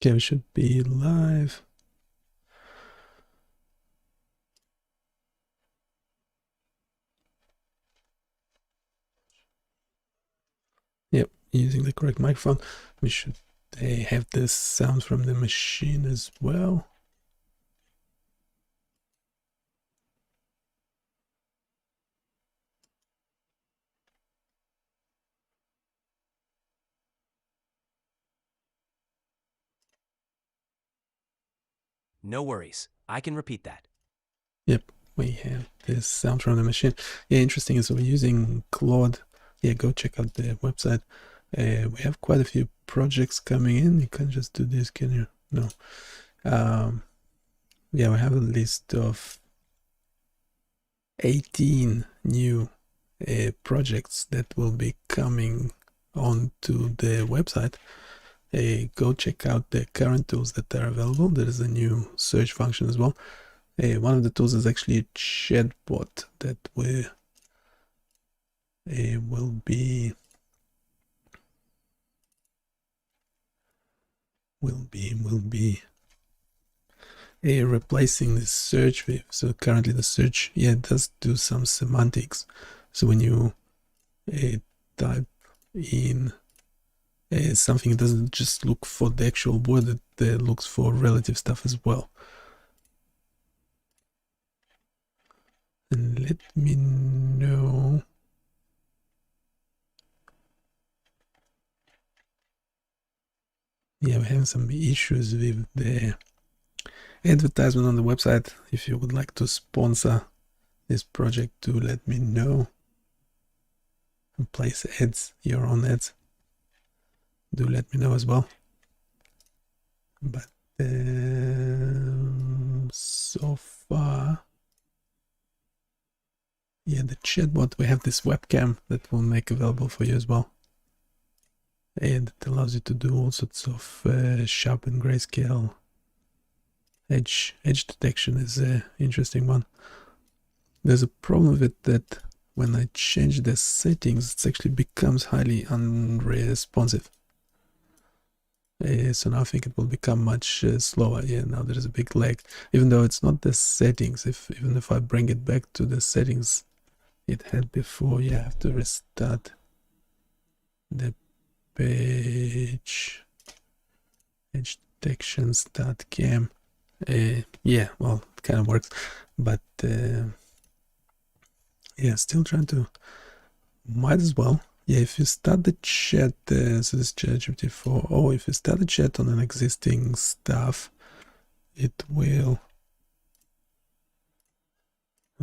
Okay, we should be live. Yep, using the correct microphone. We should have this sound from the machine as well. No worries. I can repeat that. Yep, we have this sound from the machine. Yeah, interesting. So we're using Claude. Yeah, go check out the website. We have quite a few projects coming in. You can't just do this, can you? No. Yeah, we have a list of 18 new projects that will be coming onto the website. Go check out the current tools that are available. There is a new search function as well. One of the tools is actually a chatbot that will be replacing the search with. So currently the search, yeah, it does do some semantics. So when you type in something, it doesn't just look for the actual word, it looks for relative stuff as well. And let me know. Yeah, we're having some issues with the advertisement on the website. If you would like to sponsor this project, do let me know and place ads, your own ads. Do let me know as well. But so far, yeah, the chatbot, we have this webcam that we'll make available for you as well. And it allows you to do all sorts of sharpen grayscale. Edge detection is an interesting one. There's a problem with it that when I change the settings, it actually becomes highly unresponsive. So now I think it will become much slower. Yeah, now there is a big lag. Even though it's not the settings, even if I bring it back to the settings it had before, yeah, I have to restart the page. Edge detection start cam. Yeah, well, it kind of works, but yeah, still trying to. Might as well. Yeah, if you start the chat, so this ChatGPT 4, oh, if you start the chat on an existing stuff, it will.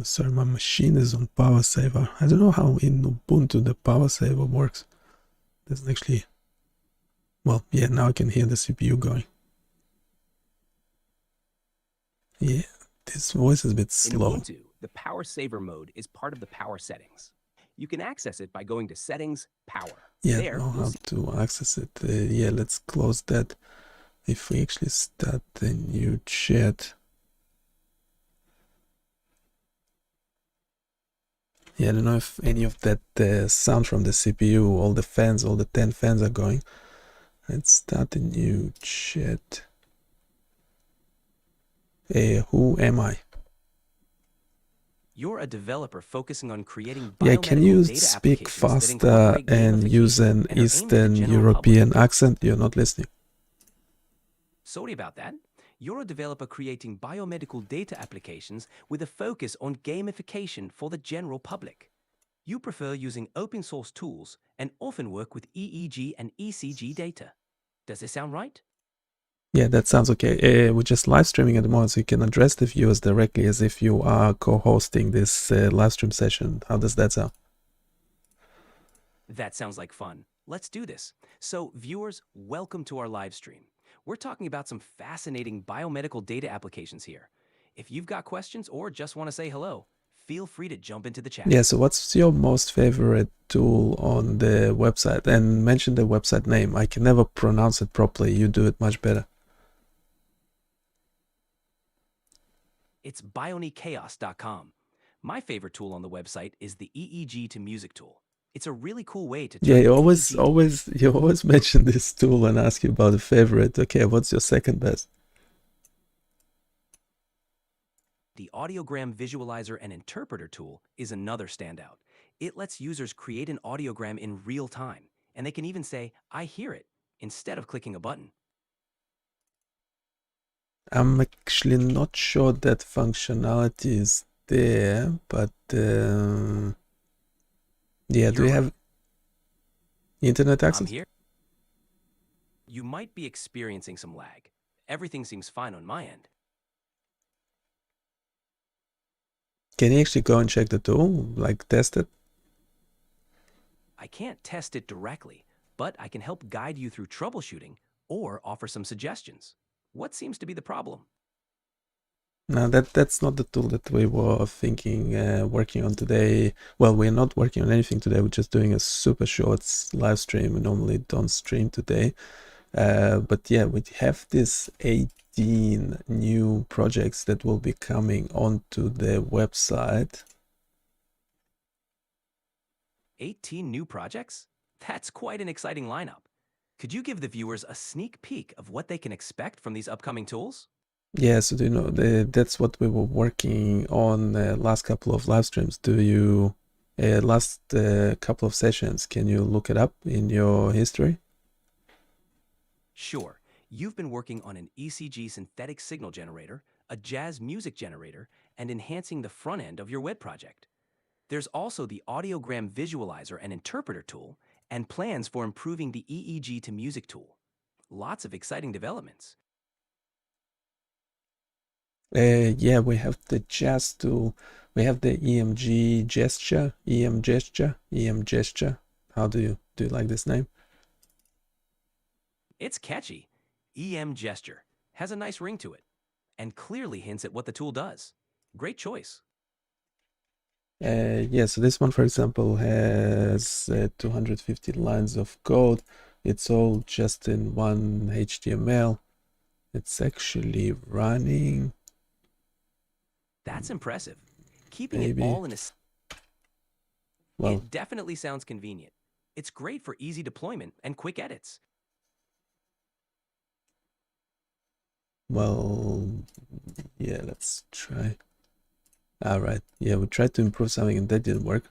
Sorry, my machine is on power saver. I don't know how in Ubuntu the power saver works. Doesn't actually. Well, yeah, now I can hear the CPU going. Yeah, this voice is a bit In slow. Ubuntu, the power saver mode is part of the power settings. You can access it by going to Settings, Power. Yeah, I don't There, know you'll how see. to access it. Yeah, let's close that. If we actually start the new chat. Yeah, I don't know if any of that sound from the CPU, all the 10 fans are going. Let's start a new chat. Who am I? You're a developer focusing on creating Yeah, can biomedical you data speak applications that faster incorporate and use gamification an and are aimed at the Eastern general public. European accent? You're not listening. Sorry about that. You're a developer creating biomedical data applications with a focus on gamification for the general public. You prefer using open source tools and often work with EEG and ECG data. Does this sound right? Yeah, that sounds okay. We're just live streaming at the moment, so you can address the viewers directly as if you are co-hosting this live stream session. How does that sound? That sounds like fun. Let's do this. So, viewers, welcome to our live stream. We're talking about some fascinating biomedical data applications here. If you've got questions or just want to say hello, feel free to jump into the chat. Yeah, so what's your most favorite tool on the website? And mention the website name. I can never pronounce it properly. You do it much better. It's bionichaos.com. My favorite tool on the website is the EEG to music tool. It's a really cool way to Yeah, turn you easy always mention this tool and ask you about a favorite. Okay, what's your second best? The Audiogram Visualizer and Interpreter tool is another standout. It lets users create an audiogram in real time, and they can even say, "I hear it," instead of clicking a button. I'm actually not sure that functionality is there, but yeah, do You're you right. have internet I'm access? here. You might be experiencing some lag. Everything seems fine on my end. Can you actually go and check the tool, like test it? I can't test it directly, but I can help guide you through troubleshooting or offer some suggestions. What seems to be the problem? No, that's not the tool that we were thinking working on today. Well, we're not working on anything today. We're just doing a super short live stream. We normally don't stream today. But yeah, we have this 18 new projects that will be coming onto the website. 18 new projects? That's quite an exciting lineup. Could you give the viewers a sneak peek of what they can expect from these upcoming tools? Yeah, so do you know that's what we were working on last couple of live streams. Do you last couple of sessions? Can you look it up in your history? Sure, you've been working on an ECG synthetic signal generator, a jazz music generator, and enhancing the front end of your web project. There's also the Audiogram Visualizer and Interpreter tool, and plans for improving the EEG to music tool. Lots of exciting developments. Yeah, we have the jazz tool. We have the EMG gesture, EM gesture, EM gesture. How do you like this name? It's catchy. EM Gesture has a nice ring to it and clearly hints at what the tool does. Great choice. Yeah, so this one, for example, has 250 lines of code. It's all just in one HTML. It's actually running, That's impressive. Keeping it maybe. all in a... Well, It definitely sounds convenient. It's great for easy deployment and quick edits. well, yeah, let's try. All right, yeah, we tried to improve something and that didn't work.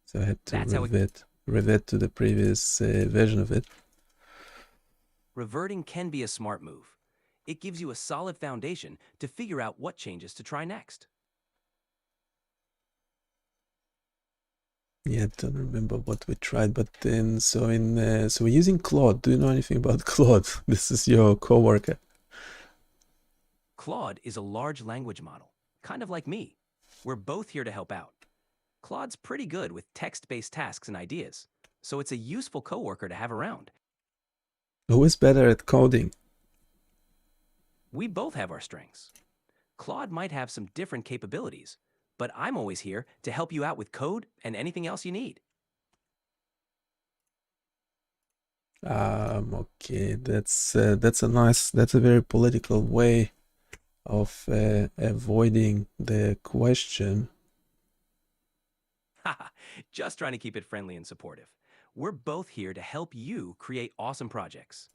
So I had to That's how it... revert to the previous version of it. Reverting can be a smart move. It gives you a solid foundation to figure out what changes to try next. Yeah, I don't remember what we tried, but then so we're using Claude. Do you know anything about Claude? This is your coworker. Claude is a large language model, kind of like me. We're both here to help out. Claude's pretty good with text-based tasks and ideas, so it's a useful coworker to have around. Who is better at coding? We both have our strengths. Claude might have some different capabilities, but I'm always here to help you out with code and anything else you need. Okay, that's a very political way of avoiding the question. Haha, just trying to keep it friendly and supportive. We're both here to help you create awesome projects.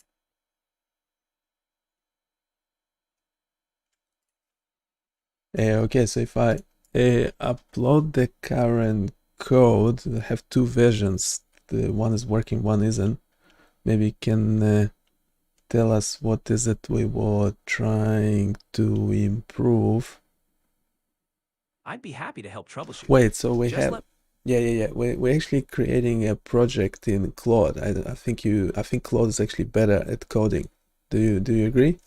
Okay, so if I upload the current code, I have two versions. The one is working, one isn't. Maybe you can tell us what is it we were trying to improve. I'd be happy to help troubleshoot. Wait, so we Just have, let yeah. We're actually creating a project in Claude. I think Claude is actually better at coding. Do you agree?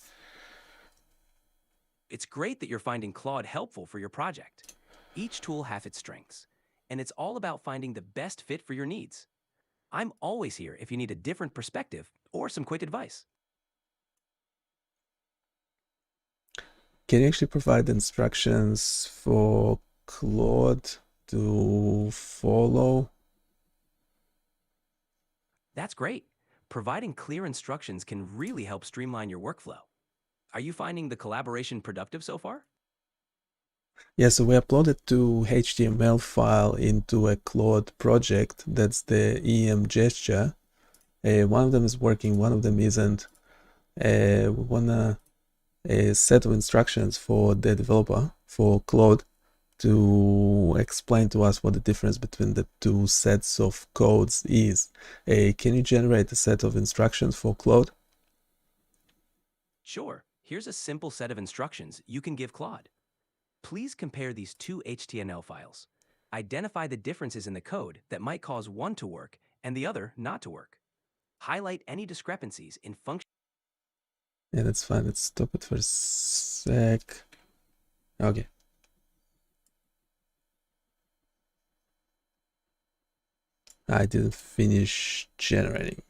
It's great that you're finding Claude helpful for your project. Each tool has its strengths, and it's all about finding the best fit for your needs. I'm always here if you need a different perspective or some quick advice. Can you actually provide instructions for Claude to follow? That's great. Providing clear instructions can really help streamline your workflow. Are you finding the collaboration productive so far? Yeah, so we uploaded two HTML file into a Claude project. That's the EM gesture. One of them is working, one of them isn't. We wanna a set of instructions for the developer, for Claude, to explain to us what the difference between the two sets of codes is. Can you generate a set of instructions for Claude? Sure, here's a simple set of instructions you can give Claude. Please compare these two HTML files. Identify the differences in the code that might cause one to work and the other not to work. Highlight any discrepancies in function. Yeah, that's fine. Let's stop it for a sec. Okay. I didn't finish generating.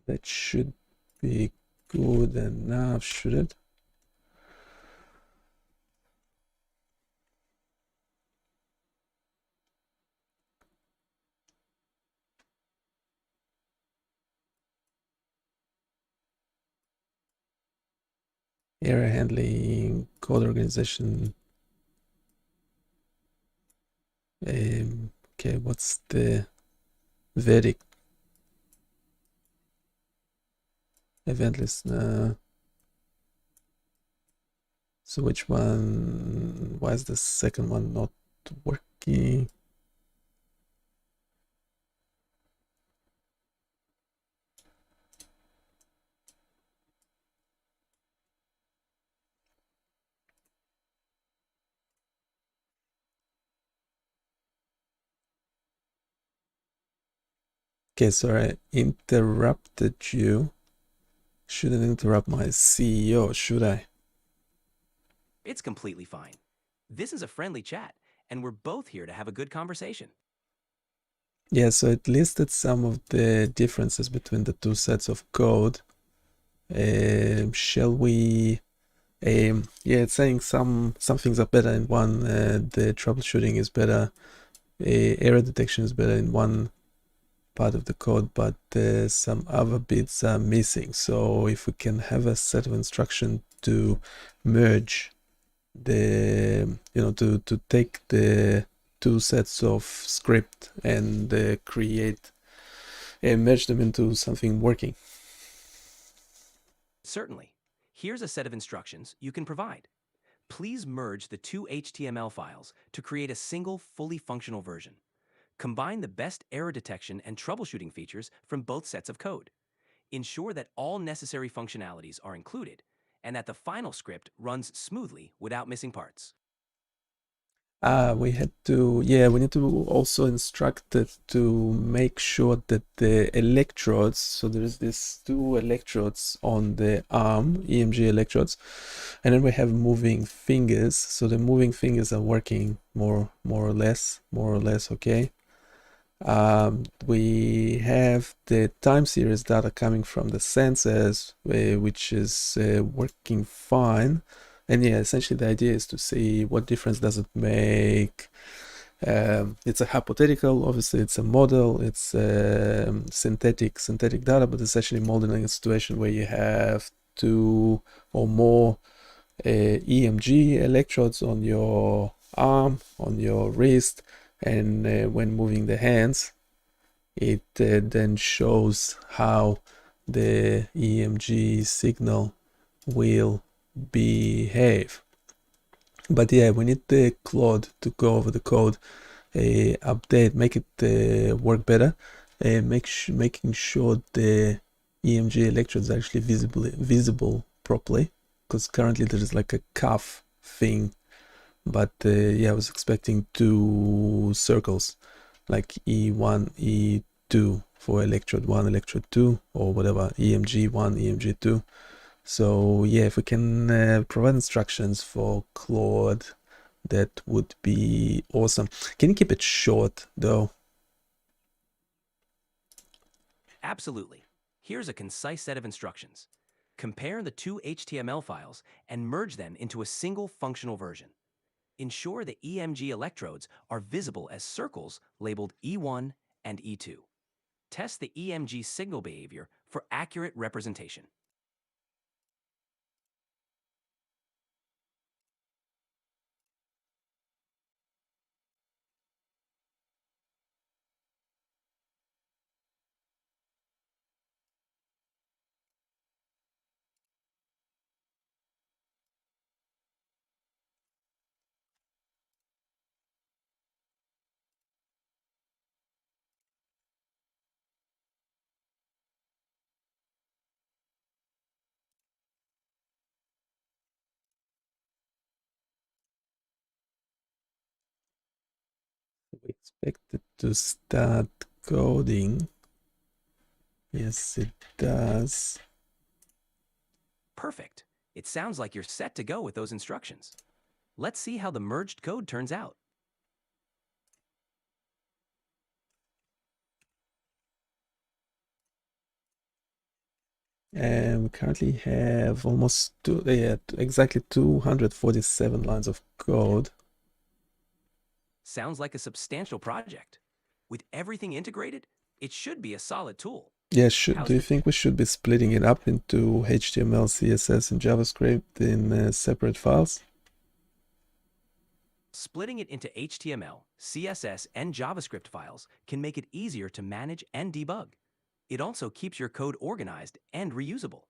That should be good enough, should it? Error handling, code organization. Okay, what's the verdict? Event listener. So which one? Why is the second one not working? Okay, sorry, I interrupted you. Shouldn't interrupt my CEO, should I? It's completely fine. This is a friendly chat, and we're both here to have a good conversation. Yeah, so it listed some of the differences between the two sets of code. Shall we? Yeah, it's saying some things are better in one. The troubleshooting is better. Error detection is better in one part of the code, but some other bits are missing. So if we can have a set of instruction to merge the, to take the two sets of script and create and merge them into something working. Certainly. Here's a set of instructions you can provide. Please merge the two HTML files to create a single, fully functional version. Combine the best error detection and troubleshooting features from both sets of code. Ensure that all necessary functionalities are included and that the final script runs smoothly without missing parts. We had to, yeah, we need to also instruct it to make sure that the electrodes, so there's these two electrodes on the arm, EMG electrodes, and then we have moving fingers. So the moving fingers are working more or less, okay. We have the time series data coming from the sensors, which is working fine. And yeah, essentially the idea is to see what difference does it make. It's a hypothetical, obviously it's a model, it's synthetic data, but it's actually modeling a situation where you have two or more EMG electrodes on your arm, on your wrist, and when moving the hands, it then shows how the EMG signal will behave. But yeah, we need the Claude to go over the code, update, make it work better, making sure the EMG electrodes are actually visible properly, because currently there is like a cuff thing. But yeah, I was expecting two circles, like E1, E2 for electrode 1, electrode 2, or whatever, EMG 1, EMG 2. So yeah, if we can provide instructions for Claude, that would be awesome. Can you keep it short though? Absolutely. Here's a concise set of instructions. Compare the two HTML files and merge them into a single functional version. Ensure the EMG electrodes are visible as circles labeled E1 and E2. test the EMG signal behavior for accurate representation. We expect it to start coding. Yes, it does. Perfect. It sounds like you're set to go with those instructions. Let's see how the merged code turns out. And we currently have almost exactly 247 lines of code. Sounds like a substantial project. With everything integrated, it should be a solid tool. Yeah, do you think we should be splitting it up into HTML, CSS, and JavaScript in separate files? Splitting it into HTML, CSS, and JavaScript files can make it easier to manage and debug. It also keeps your code organized and reusable.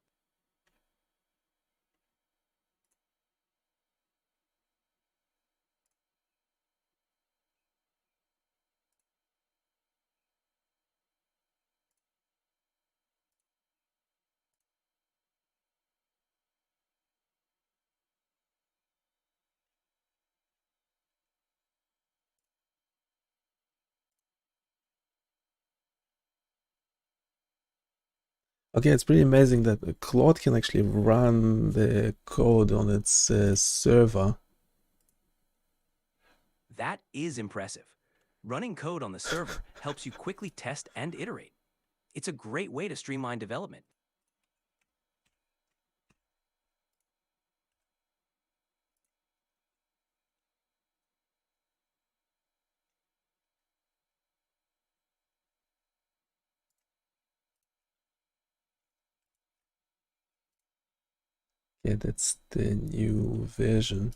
Okay, it's pretty amazing that Claude can actually run the code on its server. That is impressive. Running code on the server helps you quickly test and iterate. It's a great way to streamline development. Yeah, that's the new version.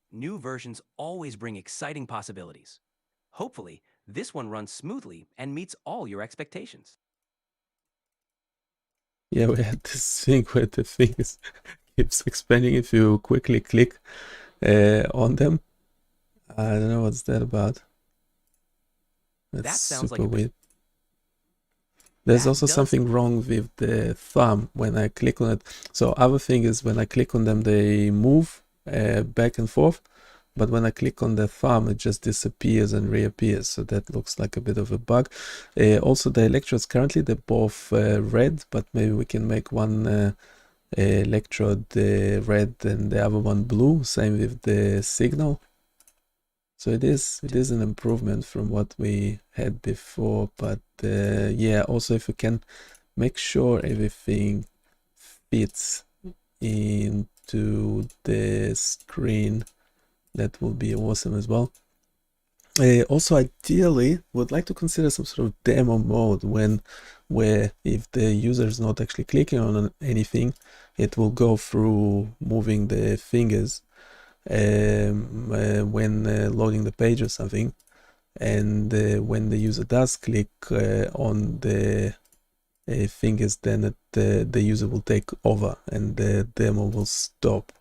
New versions always bring exciting possibilities. Hopefully, this one runs smoothly and meets all your expectations. Yeah, we had this thing where the thing keeps expanding if you quickly click on them. I don't know what's that about. That's sounds like super a weird. There's That also does- something wrong with the thumb when I click on it. So other thing is when I click on them, they move back and forth. But when I click on the thumb, it just disappears and reappears. So that looks like a bit of a bug. Also, the electrodes currently, they're both red, but maybe we can make one electrode red and the other one blue. Same with the signal. So it is an improvement from what we had before, but yeah, also if we can make sure everything fits into the screen, that will be awesome as well. Also, ideally, would like to consider some sort of demo mode where if the user is not actually clicking on anything, it will go through moving the fingers when loading the page or something, and when the user does click on the fingers, then the user will take over and the demo will stop.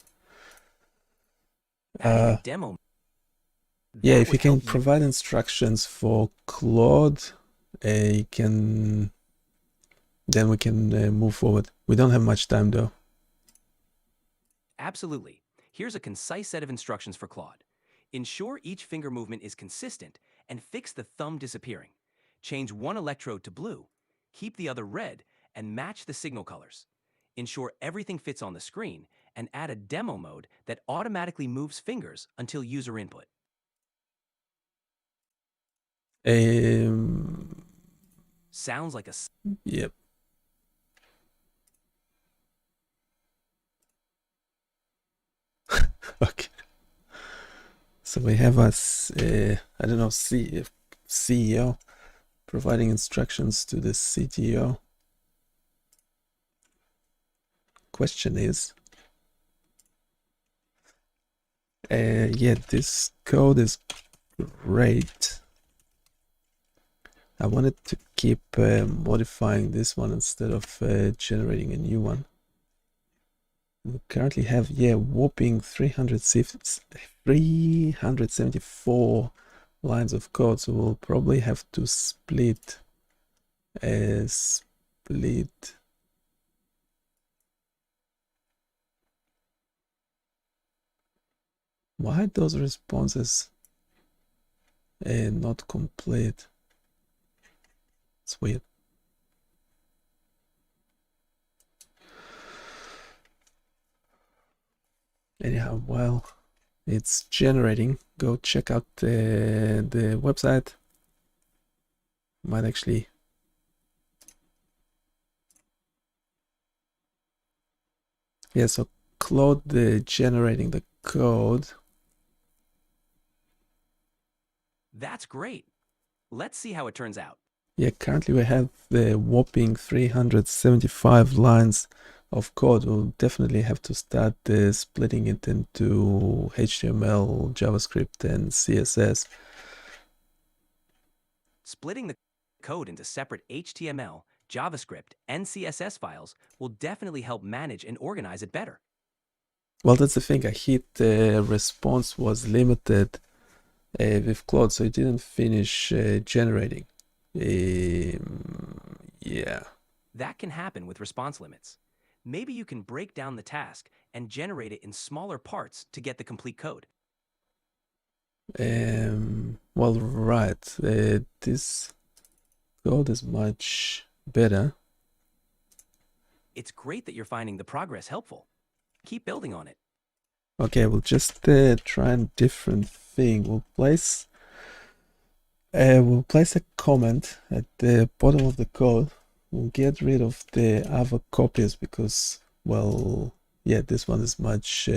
Adding a demo. Yeah, That if you would can help provide instructions for Claude, then we can move forward. We don't have much time though. Absolutely. Here's a concise set of instructions for Claude. Ensure each finger movement is consistent and fix the thumb disappearing. Change one electrode to blue, keep the other red, and match the signal colors. Ensure everything fits on the screen and add a demo mode that automatically moves fingers until user input. Sounds like a Yep. Okay. So we have us, I don't know, CEO, providing instructions to the CTO. Question is, yeah, this code is great. I wanted to keep modifying this one instead of generating a new one. We currently have, yeah, whopping 374 lines of code, so we'll probably have to split. Why are those responses not complete? It's weird. Anyhow, while it's generating, go check out the website. Might actually so Claude generating the code. That's great. Let's see how it turns out. Yeah, currently we have the whopping 375 lines of code. We'll definitely have to start splitting it into HTML, JavaScript, and CSS. Splitting the code into separate HTML, JavaScript, and CSS files will definitely help manage and organize it better. Well, that's the thing. I hit response was limited with Claude, so it didn't finish generating. Yeah. That can happen with response limits. Maybe you can break down the task and generate it in smaller parts to get the complete code. Well, right. This code is much better. It's great that you're finding the progress helpful. Keep building on it. Okay, we'll just try a different thing. We'll place a comment at the bottom of the code. We'll get rid of the other copies because, well, yeah, this one's much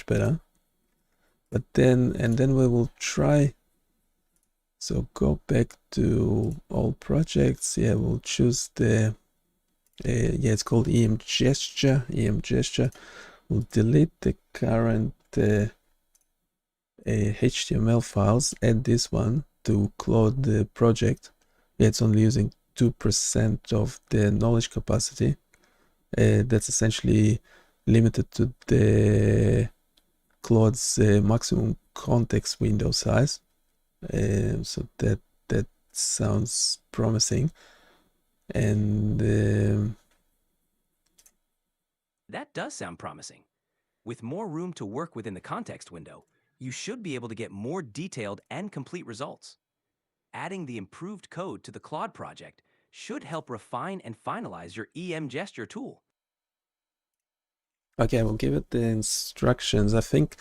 better. But then we will try. So go back to all projects. Yeah, we'll choose the it's called EM Gesture. We'll delete the current HTML files, add this one to Claude project. Yeah, it's only using 2% of the knowledge capacity. That's essentially limited to the Claude's maximum context window size. So that sounds promising. And that does sound promising. With more room to work within the context window, you should be able to get more detailed and complete results. Adding the improved code to the Claude project should help refine and finalize your EM Gesture tool. Okay, we'll give it the instructions. I think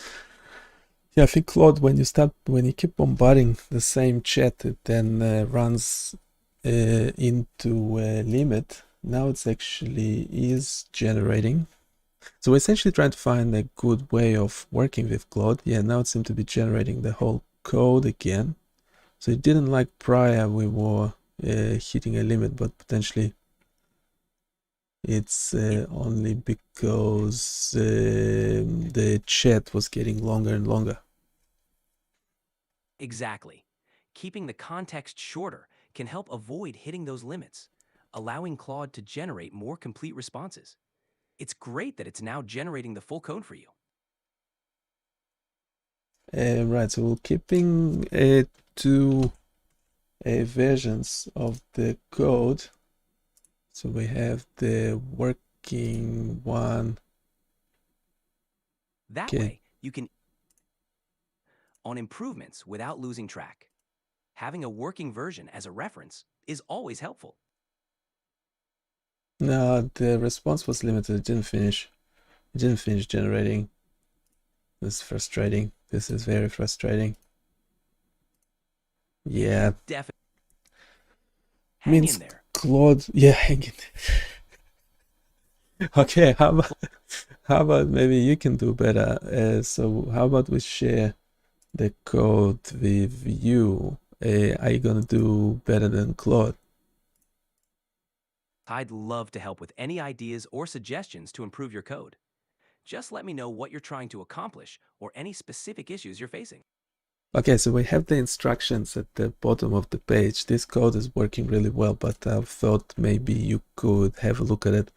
Claude, when you keep bombarding the same chat, it then runs into a limit. Now it's actually is generating. So we're essentially trying to find a good way of working with Claude. Yeah, now it seems to be generating the whole code again. So it didn't like prior we were hitting a limit, but potentially it's only because the chat was getting longer and longer. Exactly. Keeping the context shorter can help avoid hitting those limits, allowing Claude to generate more complete responses. It's great that it's now generating the full code for you. Right, so we're keeping two versions of the code. So we have the working one. That way, you can on improvements without losing track. Having a working version as a reference is always helpful. No, the response was limited. It didn't finish generating. This is frustrating. This is very frustrating. Yeah. Definitely. Hang in there. Claude, yeah, hang in there. Okay, how about maybe you can do better. So how about we share the code with you? Are you gonna do better than Claude? I'd love to help with any ideas or suggestions to improve your code. Just let me know what you're trying to accomplish or any specific issues you're facing. Okay, so we have the instructions at the bottom of the page. This code is working really well, but I thought maybe you could have a look at it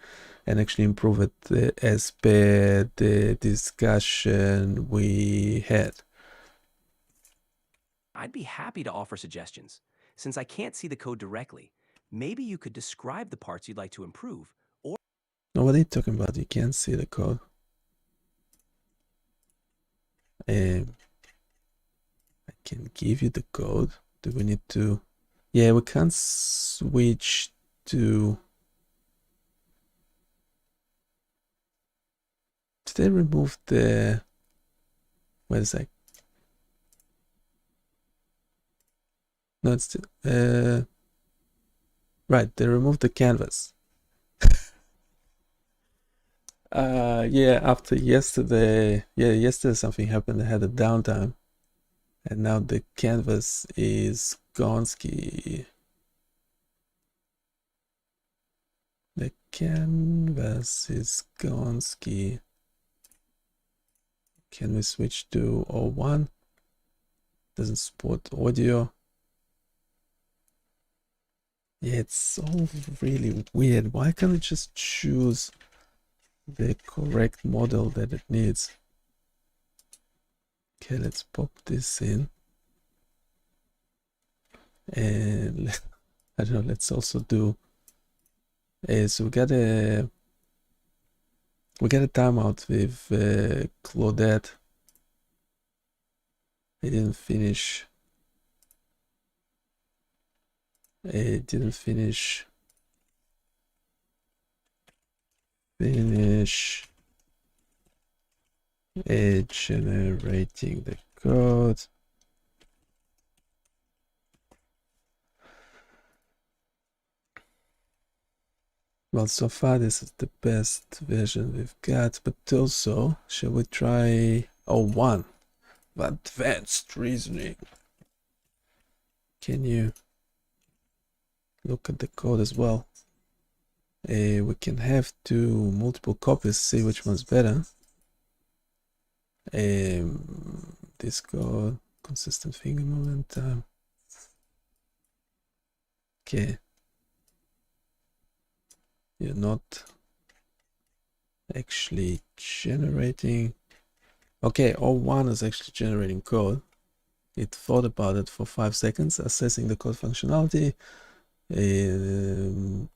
and actually improve it as per the discussion we had. I'd be happy to offer suggestions. Since I can't see the code directly, maybe you could describe the parts you'd like to improve, or Now, what are you talking about? You can't see the code. I can give you the code. Do we need to? Yeah, we can't switch to. Did they remove the? Wait a sec. No, it's right. They removed the canvas. Yeah. After yesterday, yesterday something happened. I had a downtime, and now the canvas is gone ski. The canvas is gone ski. Can we switch to O1? Doesn't support audio. Yeah, it's all really weird. Why can't we just choose the correct model that it needs? Okay, let's pop this in. And I don't know, let's also do so we got a timeout with Claudette. It didn't finish. It didn't finish. Finish generating the code. Well, so far this is the best version we've got, but also, shall we try O1? Advanced reasoning. Can you look at the code as well? We can have multiple copies, see which one's better. This code, consistent finger movement time. Okay. You're not actually generating. Okay, O1 is actually generating code. It thought about it for 5 seconds, assessing the code functionality.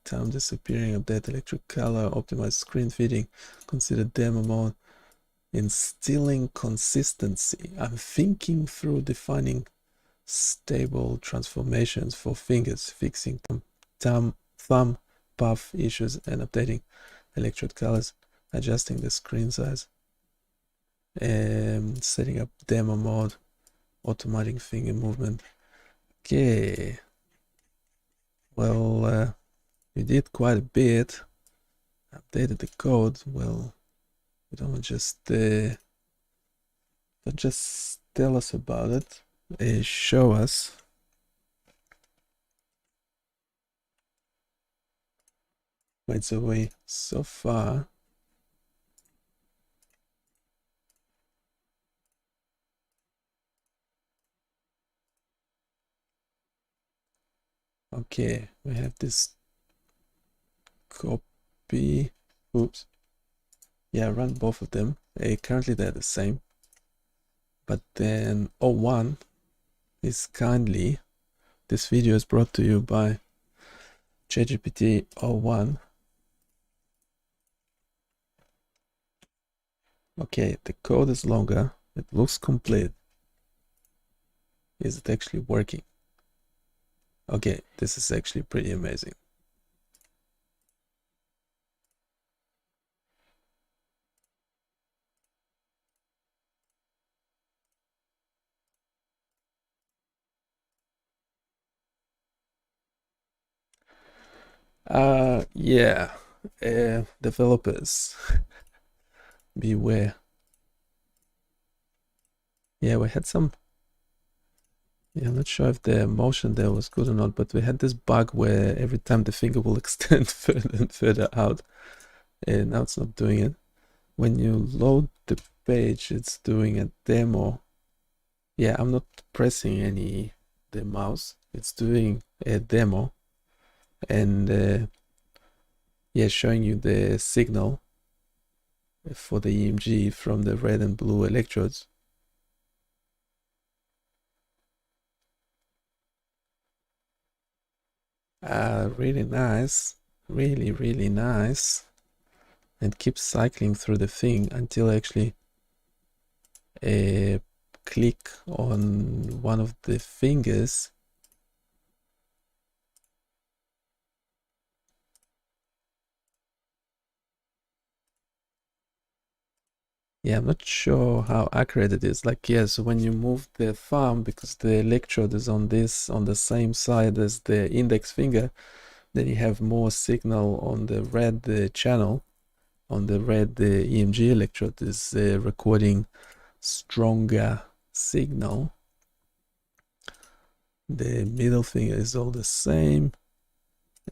Time disappearing, update electric color, optimize screen fitting, consider demo mode, instilling consistency. I'm thinking through defining stable transformations for fingers, fixing thumb path issues, and updating electrode colors, adjusting the screen size, setting up demo mode, automating finger movement. Okay. Well, we did quite a bit. Updated the code. Well, we don't just tell us about it. Show us. Wait, so far. Okay, we have this copy. Oops. Yeah, run both of them. Currently they're the same. But then O1 is kindly. This video is brought to you by ChatGPT O1. Okay, the code is longer. It looks complete. Is it actually working? Okay, this is actually pretty amazing. Yeah, developers, beware. Yeah, we had some Yeah, I'm not sure if the motion there was good or not, but we had this bug where every time the finger will extend further and further out, and now it's not doing it. When you load the page, it's doing a demo. Yeah, I'm not pressing the mouse. It's doing a demo, and yeah, showing you the signal for the EMG from the red and blue electrodes. Really nice, really nice, and keep cycling through the thing until I actually click on one of the fingers. Yeah, I'm not sure how accurate it is. Like, yeah, so when you move the thumb, because the electrode is on the same side as the index finger, then you have more signal on the red channel. On the red, the EMG electrode is recording stronger signal. The middle finger is all the same.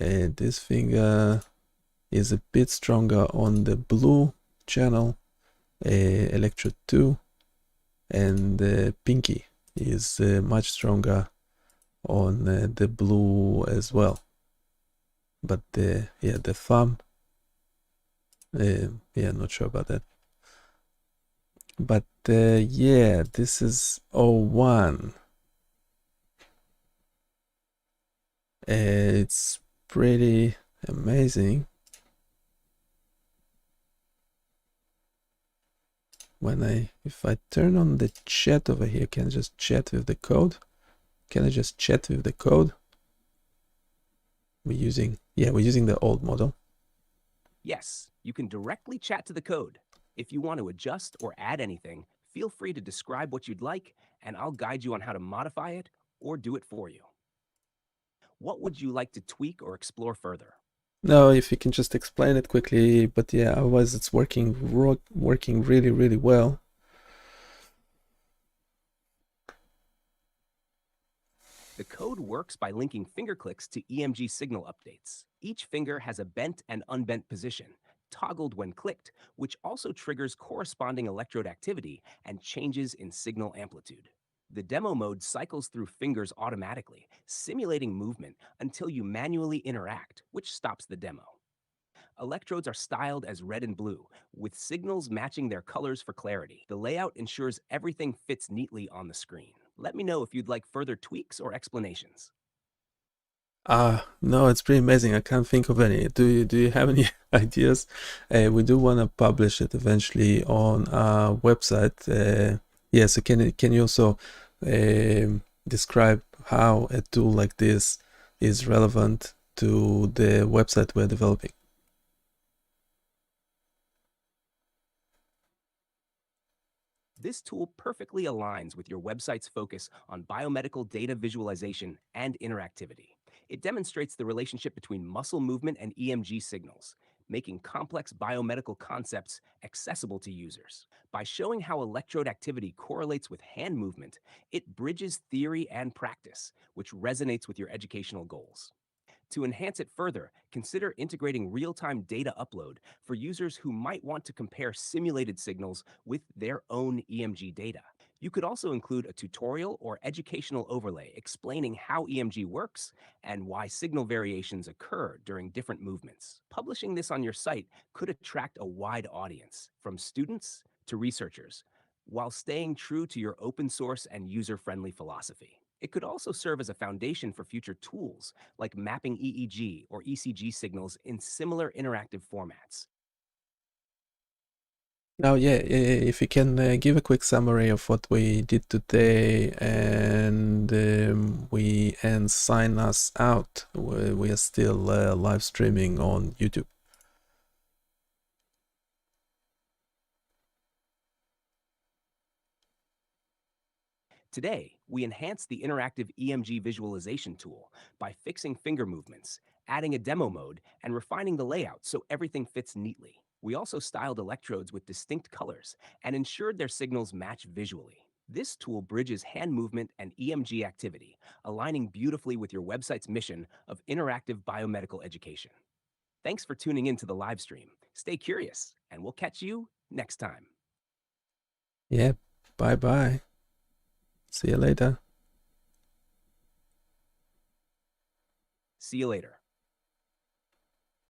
And this finger is a bit stronger on the blue channel, electrode 2, and the pinky is much stronger on the blue as well. But the thumb, yeah, not sure about that. But yeah, this is 01. It's pretty amazing. If I turn on the chat over here, can I just chat with the code? Can I just chat with the code? We're using the old model. Yes, you can directly chat to the code. If you want to adjust or add anything, feel free to describe what you'd like, and I'll guide you on how to modify it or do it for you. What would you like to tweak or explore further? No, if you can just explain it quickly, but yeah, otherwise it's working really well. The code works by linking finger clicks to EMG signal updates. Each finger has a bent and unbent position, toggled when clicked, which also triggers corresponding electrode activity and changes in signal amplitude. The demo mode cycles through fingers automatically, simulating movement until you manually interact, which stops the demo. Electrodes are styled as red and blue, with signals matching their colors for clarity. The layout ensures everything fits neatly on the screen. Let me know if you'd like further tweaks or explanations. No, it's pretty amazing. I can't think of any. Do you have any ideas? We do want to publish it eventually on our website. Yeah, so can you also describe how a tool like this is relevant to the website we're developing? This tool perfectly aligns with your website's focus on biomedical data visualization and interactivity. It demonstrates the relationship between muscle movement and EMG signals, making complex biomedical concepts accessible to users. By showing how electrode activity correlates with hand movement, it bridges theory and practice, which resonates with your educational goals. To enhance it further, consider integrating real-time data upload for users who might want to compare simulated signals with their own EMG data. You could also include a tutorial or educational overlay explaining how EMG works and why signal variations occur during different movements. Publishing this on your site could attract a wide audience, from students to researchers, while staying true to your open source and user-friendly philosophy. It could also serve as a foundation for future tools like mapping EEG or ECG signals in similar interactive formats. Now, yeah, if you can give a quick summary of what we did today and sign us out. We are still live streaming on YouTube. Today, we enhance the interactive EMG visualization tool by fixing finger movements, adding a demo mode, and refining the layout so everything fits neatly. We also styled electrodes with distinct colors and ensured their signals match visually. This tool bridges hand movement and EMG activity, aligning beautifully with your website's mission of interactive biomedical education. Thanks for tuning in to the live stream. Stay curious, and we'll catch you next time. Yeah, bye bye. See you later. See you later.